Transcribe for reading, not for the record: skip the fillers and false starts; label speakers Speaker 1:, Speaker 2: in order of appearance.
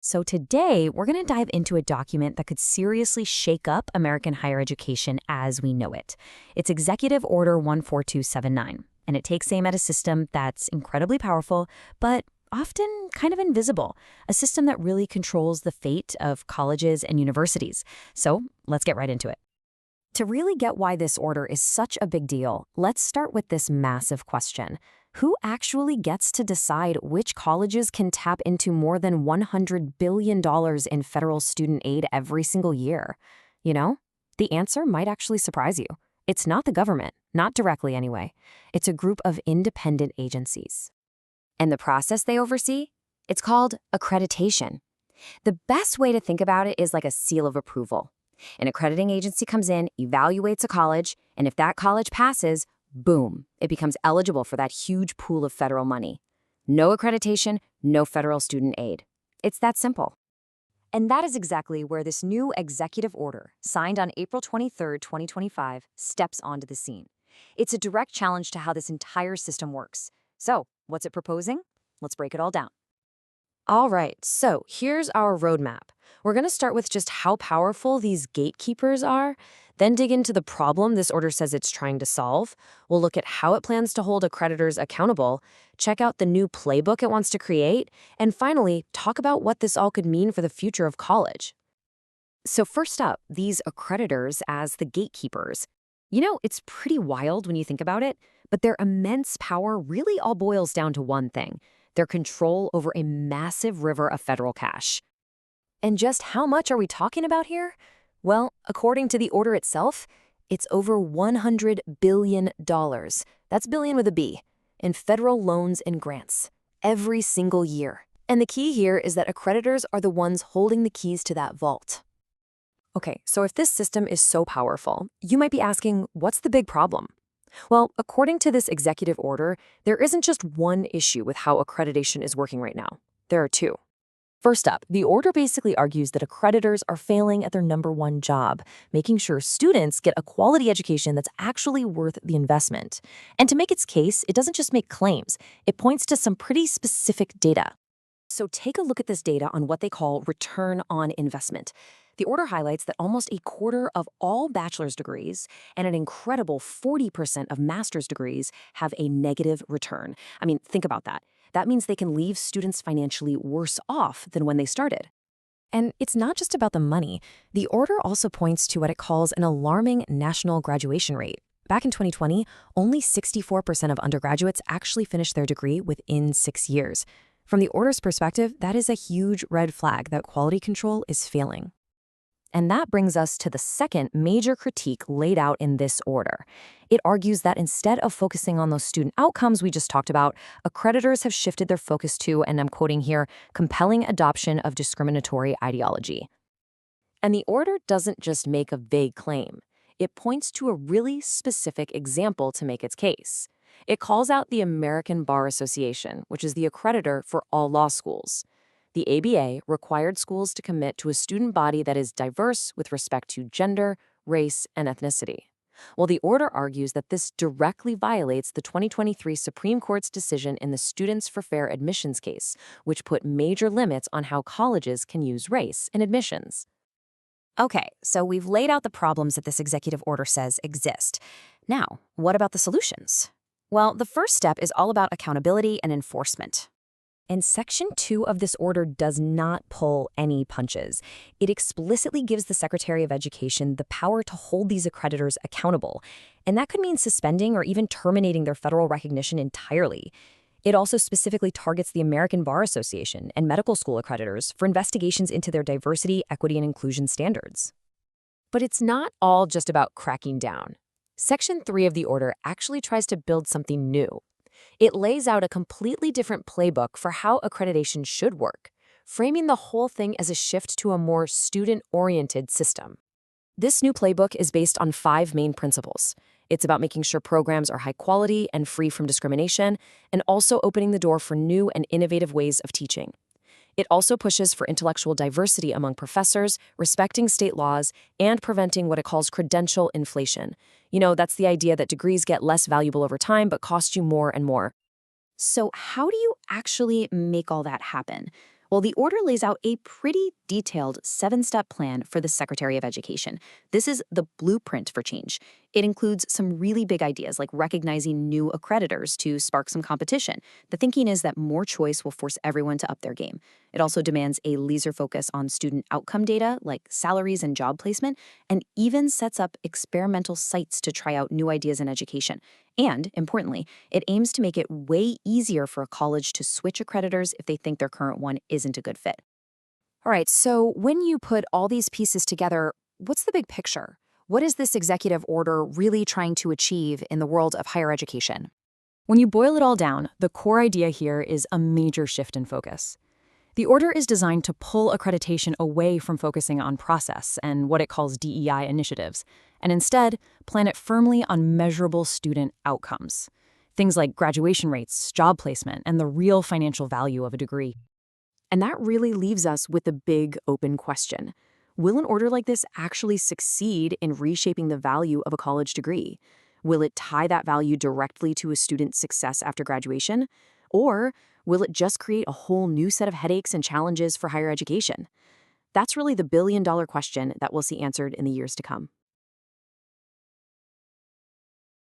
Speaker 1: So today, we're going to dive into a document that could seriously shake up American higher education as we know it. It's Executive Order 14279, and it takes aim at a system that's incredibly powerful, but often kind of invisible, a system that really controls the fate of colleges and universities. So let's get right into it. To really get why this order is such a big deal, let's start with this massive question. Who actually gets to decide which colleges can tap into more than $100 billion in federal student aid every single year? You know, the answer might actually surprise you. It's not the government, not directly anyway. It's a group of independent agencies. And the process they oversee? It's called accreditation. The best way to think about it is like a seal of approval. An accrediting agency comes in, evaluates a college, and if that college passes, boom, it becomes eligible for that huge pool of federal money. No accreditation, no federal student aid. It's that simple. And that is exactly where this new executive order, signed on April 23, 2025, steps onto the scene. It's a direct challenge to how this entire system works. So, what's it proposing? Let's break it all down. All right, so here's our roadmap. We're going to start with just how powerful these gatekeepers are, then dig into the problem this order says it's trying to solve. We'll look at how it plans to hold accreditors accountable, check out the new playbook it wants to create, and finally, talk about what this all could mean for the future of college. So first up, these accreditors as the gatekeepers. You know, it's pretty wild when you think about it, but their immense power really all boils down to one thing: their control over a massive river of federal cash. And just how much are we talking about here? Well, according to the order itself, it's over $100 billion. That's billion with a B, in federal loans and grants, every single year. And the key here is that accreditors are the ones holding the keys to that vault. Okay, so if this system is so powerful, you might be asking, what's the big problem? Well, according to this executive order, there isn't just one issue with how accreditation is working right now. There are two. First up, the order basically argues that accreditors are failing at their number one job, making sure students get a quality education that's actually worth the investment. And to make its case, it doesn't just make claims, it points to some pretty specific data. So take a look at this data on what they call return on investment. The order highlights that almost a quarter of all bachelor's degrees and an incredible 40% of master's degrees have a negative return. I mean, think about that. That means they can leave students financially worse off than when they started. And it's not just about the money. The order also points to what it calls an alarming national graduation rate. Back in 2020, only 64% of undergraduates actually finished their degree within 6 years. From the order's perspective, that is a huge red flag that quality control is failing. And that brings us to the second major critique laid out in this order. It argues that instead of focusing on those student outcomes we just talked about, accreditors have shifted their focus to, and I'm quoting here, compelling adoption of discriminatory ideology. And the order doesn't just make a vague claim. It points to a really specific example to make its case. It calls out the American Bar Association, which is the accreditor for all law schools. The ABA required schools to commit to a student body that is diverse with respect to gender, race, and ethnicity. Well, the order argues that this directly violates the 2023 Supreme Court's decision in the Students for Fair Admissions case, which put major limits on how colleges can use race in admissions. Okay, so we've laid out the problems that this executive order says exist. Now, what about the solutions? Well, the first step is all about accountability and enforcement. And Section 2 of this order does not pull any punches. It explicitly gives the Secretary of Education the power to hold these accreditors accountable. And that could mean suspending or even terminating their federal recognition entirely. It also specifically targets the American Bar Association and medical school accreditors for investigations into their diversity, equity, and inclusion standards. But it's not all just about cracking down. Section 3 of the order actually tries to build something new. It lays out a completely different playbook for how accreditation should work, framing the whole thing as a shift to a more student-oriented system. This new playbook is based on 5 main principles. It's about making sure programs are high quality and free from discrimination, and also opening the door for new and innovative ways of teaching. It also pushes for intellectual diversity among professors, respecting state laws, and preventing what it calls credential inflation. You know, that's the idea that degrees get less valuable over time but cost you more and more. So how do you actually make all that happen? Well, the order lays out a pretty detailed 7-step plan for the Secretary of Education. This is the blueprint for change. It includes some really big ideas like recognizing new accreditors to spark some competition. The thinking is that more choice will force everyone to up their game. It also demands a laser focus on student outcome data like salaries and job placement, and even sets up experimental sites to try out new ideas in education. And, importantly, it aims to make it way easier for a college to switch accreditors if they think their current one isn't a good fit.
Speaker 2: All right, so when you put all these pieces together, what's the big picture? What is this executive order really trying to achieve in the world of higher education?
Speaker 3: When you boil it all down, the core idea here is a major shift in focus. The order is designed to pull accreditation away from focusing on process and what it calls DEI initiatives, and instead plan it firmly on measurable student outcomes. Things like graduation rates, job placement, and the real financial value of a degree.
Speaker 2: And that really leaves us with the big open question. Will an order like this actually succeed in reshaping the value of a college degree? Will it tie that value directly to a student's success after graduation? Or will it just create a whole new set of headaches and challenges for higher education? That's really the billion-dollar question that we'll see answered in the years to come.